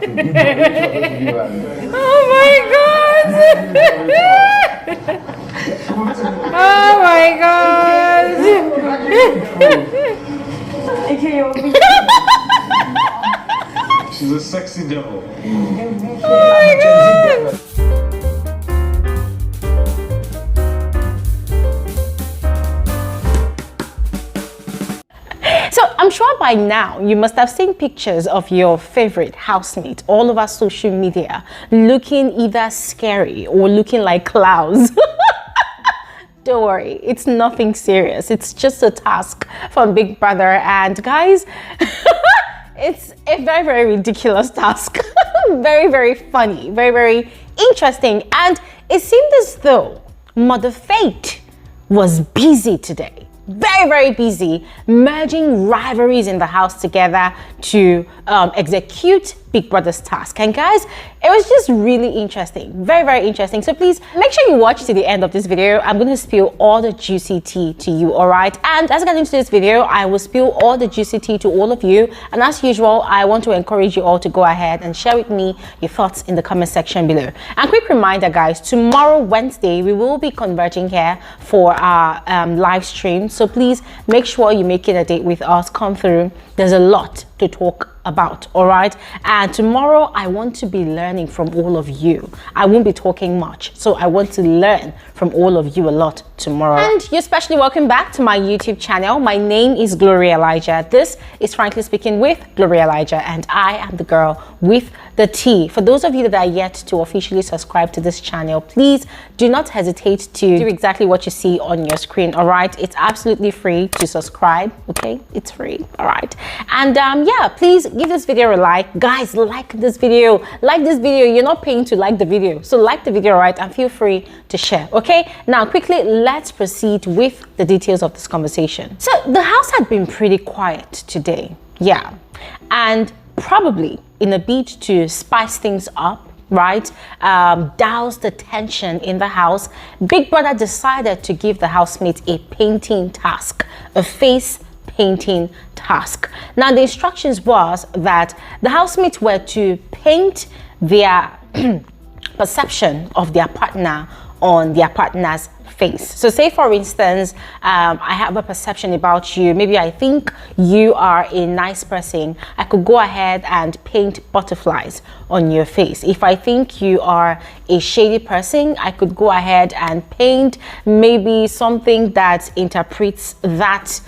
Oh my God! Oh my God! She's a sexy devil. Oh my God! So I'm sure by now you must have seen pictures of your favorite housemate all over social media looking either scary or looking like clowns. Don't worry, it's nothing serious. It's just a task from Big Brother, and guys, it's a very, very ridiculous task. Very, very funny, very, very interesting. And it seemed as though Mother Fate was busy today. Very, very busy merging rivalries in the house together to execute Big Brother's task. And guys, it was just really interesting. Very, very interesting. So please make sure you watch to the end of this video. I'm going to spill all the juicy tea to you, all right? And as I get into this video, I will spill all the juicy tea to all of you. And as usual, I want to encourage you all to go ahead and share with me your thoughts in the comment section below. And quick reminder, guys, tomorrow, Wednesday, we will be converging here for our live stream. So please make sure you make it a date with us. Come through. There's a lot to talk about, all right? And tomorrow I want to be learning from all of you. I won't be talking much, so I want to learn from all of you a lot tomorrow. And you're especially welcome back to my YouTube channel. My name is Bbnaija. This is Frankly Speaking with Bbnaija, and I am the girl with the tea. For those of you that are yet to officially subscribe to this channel, please do not hesitate to do exactly what you see on your screen, all right? It's absolutely free to subscribe, okay? It's free, all right? And yeah, please give this video a like. Guys, like this video. Like this video. You're not paying to like the video, so like the video, right? And feel free to share, okay? Now, quickly, let's proceed with the details of this conversation. So the house had been pretty quiet today, yeah, and probably in a bid to spice things up, right, douse the tension in the house, Big Brother decided to give the housemates a painting task, a face painting task. Now, the instructions was that the housemates were to paint their perception of their partner on their partner's face. So say for instance, I have a perception about you. Maybe I think you are a nice person. I could go ahead and paint butterflies on your face. If I think you are a shady person, I could go ahead and paint maybe something that interprets that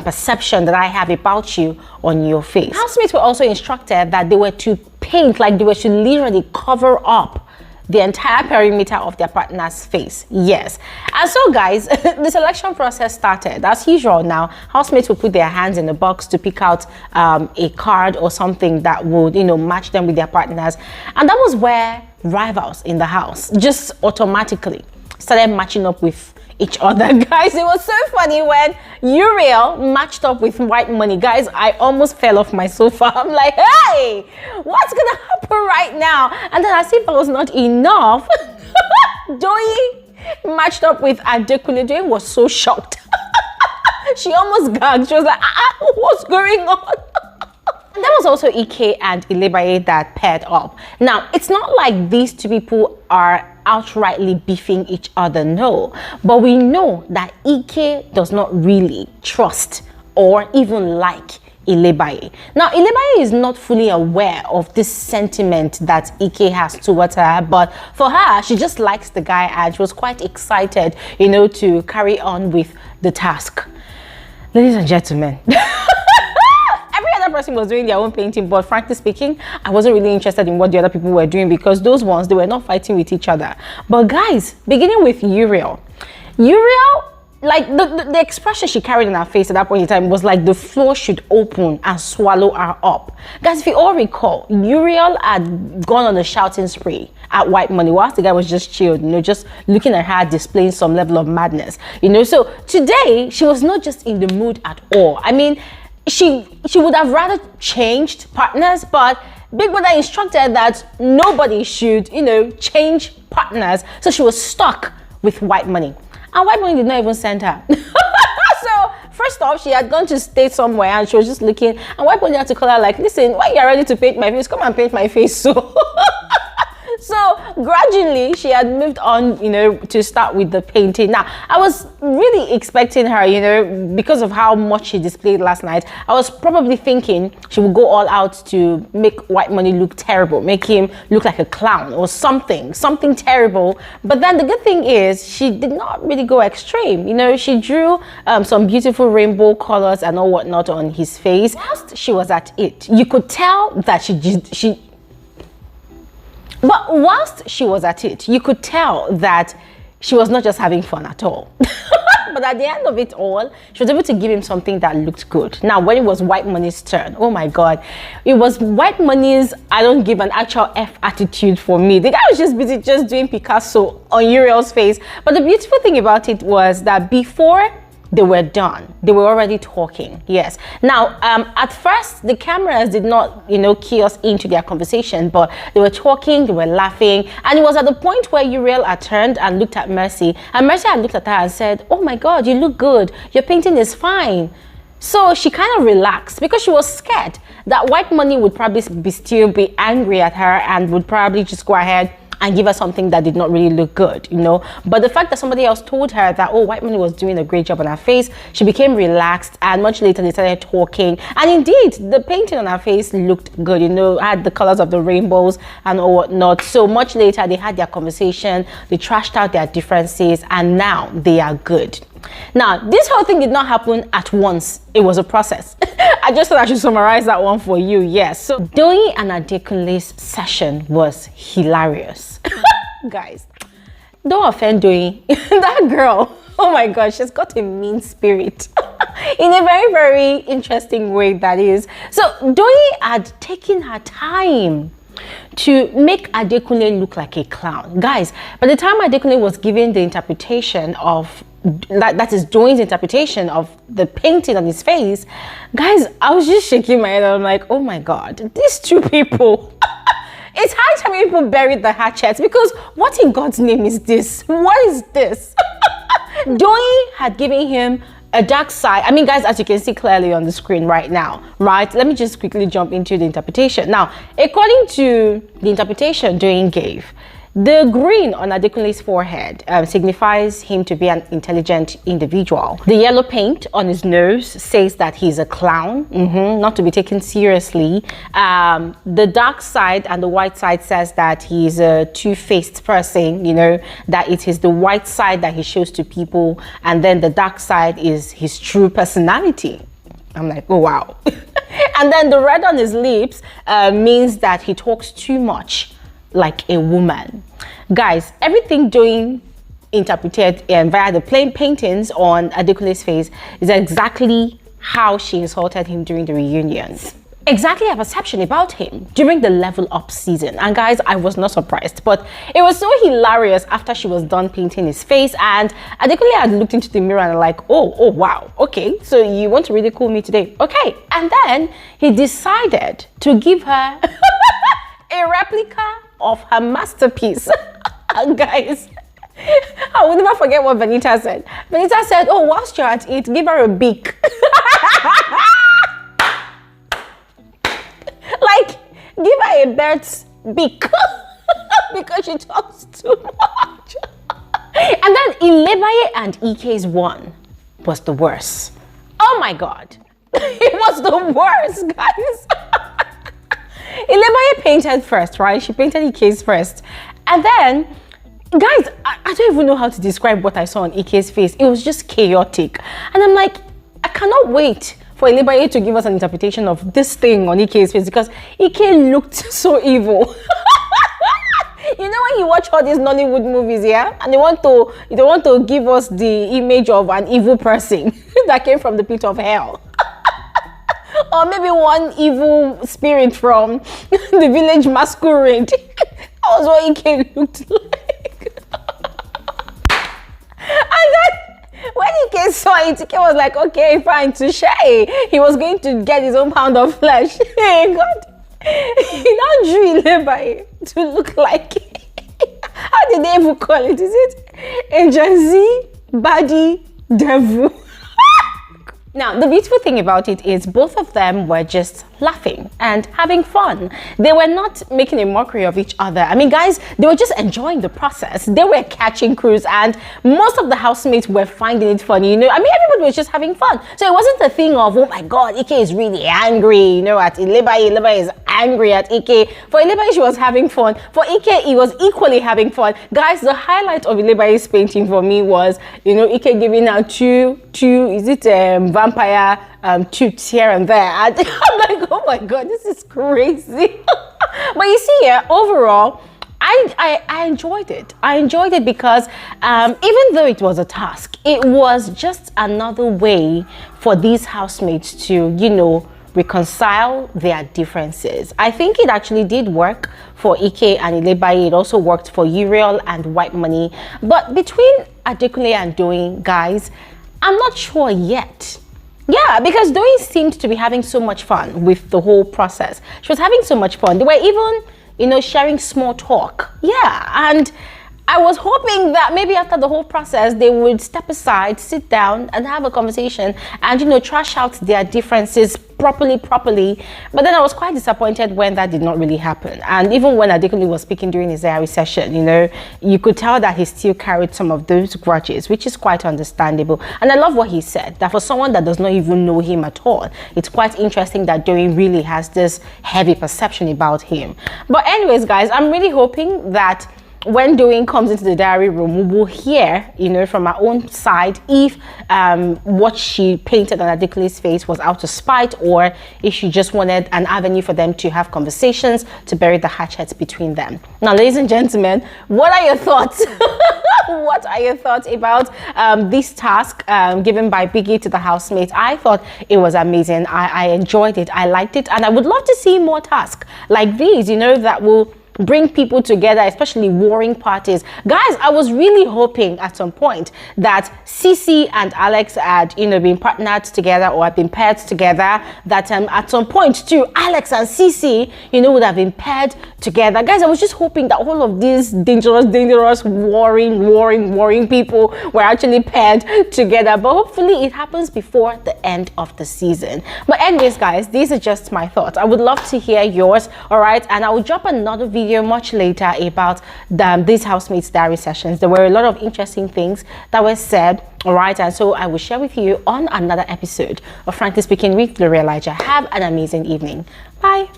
perception that I have about you on your face. Housemates were also instructed that they were to paint, like they were to literally cover up the entire perimeter of their partner's face. Yes. And so guys, the selection process started. As usual now, housemates will put their hands in the box to pick out a card or something that would, you know, match them with their partners. And that was where rivals in the house just automatically started matching up with each other. Guys, it was so funny when Uriel matched up with Whitemoney. Guys, I almost fell off my sofa. I'm like, hey, what's gonna happen right now? And then as if it was not enough, Doyin matched up with Adekunle. Doyin was so shocked. She almost gagged. She was like, what's going on? And there was also a.k.a. and Bbnaija that paired up. Now, it's not like these two people are outrightly beefing each other, no. But we know that a.k.a. does not really trust or even like Bbnaija. Now, Bbnaija is not fully aware of this sentiment that a.k.a. has towards her, but for her, she just likes the guy and she was quite excited, you know, to carry on with the task. Ladies and gentlemen, person was doing their own painting, but frankly speaking, I wasn't really interested in what the other people were doing because those ones, they were not fighting with each other. But guys, beginning with Uriel, like the expression she carried in her face at that point in time was like the floor should open and swallow her up. Guys, if you all recall, Uriel had gone on a shouting spree at Whitemoney whilst the guy was just chilled, you know, just looking at her displaying some level of madness, you know. So today she was not just in the mood at all. I mean, she would have rather changed partners, but Big Brother instructed that nobody should, you know, change partners. So she was stuck with Whitemoney. And Whitemoney did not even send her. So first off, she had gone to stay somewhere and she was just looking, and Whitemoney had to call her like, listen, when you're ready to paint my face, come and paint my face. So so gradually she had moved on, you know, to start with the painting. Now, I was really expecting her, you know, because of how much she displayed last night, I was probably thinking she would go all out to make Whitemoney look terrible, make him look like a clown or something terrible. But then the good thing is she did not really go extreme. You know, she drew some beautiful rainbow colors and all whatnot on his face. Whilst she was at it, you could tell that But whilst she was at it, you could tell that she was not just having fun at all. But at the end of it all, she was able to give him something that looked good. Now, when it was Whitemoney's turn, oh my God, it was Whitemoney's I don't give an actual F attitude for me. The guy was just busy just doing Picasso on Uriel's face. But the beautiful thing about it was that before they were done, they were already talking. Yes. Now, at first, the cameras did not, you know, key us into their conversation, but they were talking, they were laughing, and it was at the point where Uriel had turned and looked at Mercy, and Mercy had looked at her and said, oh my God, you look good. Your painting is fine. So she kind of relaxed because she was scared that Whitemoney would probably still be angry at her and would probably just go ahead and give her something that did not really look good, you know. But the fact that somebody else told her that, oh, Whitemoney was doing a great job on her face, she became relaxed, and much later they started talking. And indeed, the painting on her face looked good, you know, had the colors of the rainbows and all whatnot. So much later, they had their conversation, they trashed out their differences, and now they are good. Now, this whole thing did not happen at once. It was a process. I just thought I should summarize that one for you. Yes. So Doyin Adekunle's session was hilarious. Guys, don't offend Doyin. That girl, oh my gosh, she's got a mean spirit. In a very, very interesting way, that is. So Doyin had taken her time to make Adekunle look like a clown. Guys, by the time Adekunle was giving the interpretation of that is Doyin's interpretation of the painting on his face, guys, I was just shaking my head. I'm like, oh my God, these two people. It's high time people buried the hatchets, because what in God's name is this? What is this? Doyin had given him a dark side. I mean, guys, as you can see clearly on the screen right now, right? Let me just quickly jump into the interpretation. Now, according to the interpretation Doyin gave, the green on Adekunle's forehead signifies him to be an intelligent individual. The yellow paint on his nose says that he's a clown, not to be taken seriously. The dark side and the white side says that he's a two-faced person, you know, that it is the white side that he shows to people, and then the dark side is his true personality. I'm like, oh wow. And then the red on his lips means that he talks too much like a woman. Guys, everything Doyin interpreted via the plain paintings on Adekunle's face is exactly how she insulted him during the reunions. Exactly a perception about him during the level up season. And guys, I was not surprised, but it was so hilarious after she was done painting his face, and Adekunle had looked into the mirror and like, oh wow, okay, so you want to ridicule me today, okay. And then he decided to give her a replica of her masterpiece. Guys, I will never forget what Bbnaija said. Bbnaija said, oh, whilst you're at it, give her a beak. Like, give her a bird's beak. Because she talks too much. And then Bbnaija and a.k.a.'s one was the worst. Oh my God. It was the worst, guys. Bbnaija painted first, right? She painted a.k.a.'s first. And then, guys, I don't even know how to describe what I saw on a.k.a.'s face. It was just chaotic. And I'm like, I cannot wait for Bbnaija to give us an interpretation of this thing on a.k.a.'s face, because a.k.a. looked so evil. You know when you watch all these Nollywood movies, yeah? And they want to give us the image of an evil person that came from the pit of hell. Or maybe one evil spirit from the village masquerade. That was what a.k.a. looked like. And then when a.k.a. saw it, a.k.a. was like, okay, fine, touche. He was going to get his own pound of flesh. Hey, God. He now drew Bbnaija to look like, how did they even call it? Is it a Gen Z baddie devil? Now, the beautiful thing about it is both of them were just laughing and having fun. They were not making a mockery of each other. I mean, guys, they were just enjoying the process. They were catching crews, and most of the housemates were finding it funny. You know, I mean, everybody was just having fun. So it wasn't a thing of, oh my God, Ike is really angry, you know, at Ilibai. Ilibai is angry at Ike. For Ilibai, she was having fun. For Ike, he was equally having fun. Guys, the highlight of Ilibai's painting for me was, you know, Ike giving out two, is it vampire toots here and there. And I'm like, oh my God, this is crazy. But you see, overall, I enjoyed it. I enjoyed it because even though it was a task, it was just another way for these housemates to, you know, reconcile their differences. I think it actually did work for Ike and Ilebaye. It also worked for Uriel and Whitemoney. But between Adekunle and Doyin, guys, I'm not sure yet. Yeah, because Doyin seemed to be having so much fun with the whole process. She was having so much fun. They were even, you know, sharing small talk. Yeah, and I was hoping that maybe after the whole process, they would step aside, sit down and have a conversation and, you know, trash out their differences properly. But then I was quite disappointed when that did not really happen. And even when Adekunle was speaking during his diary session, you know, you could tell that he still carried some of those grudges, which is quite understandable. And I love what he said, that for someone that does not even know him at all, it's quite interesting that Doyin really has this heavy perception about him. But anyways, guys, I'm really hoping that when Doyin comes into the diary room, we will hear, you know, from our own side if what she painted on Adekunle's face was out of spite, or if she just wanted an avenue for them to have conversations to bury the hatchets between them. Now, ladies and gentlemen, what are your thoughts? What are your thoughts about this task given by Biggie to the housemates? I thought it was amazing. I enjoyed it. I liked it. And I would love to see more tasks like these, you know, that will bring people together, especially warring parties. Guys, I was really hoping at some point that Ceecee and Alex had, you know, been partnered together or had been paired together, that at some point too, Alex and Ceecee, you know, would have been paired together. Guys, I was just hoping that all of these dangerous, warring people were actually paired together. But hopefully it happens before the end of the season. But anyways, guys, these are just my thoughts. I would love to hear yours, all right? And I will drop another video much later about these housemates diary sessions. There were a lot of interesting things that were said, all right, and so I will share with you on another episode of Frankly Speaking with Bbnaija. Have an amazing evening. Bye.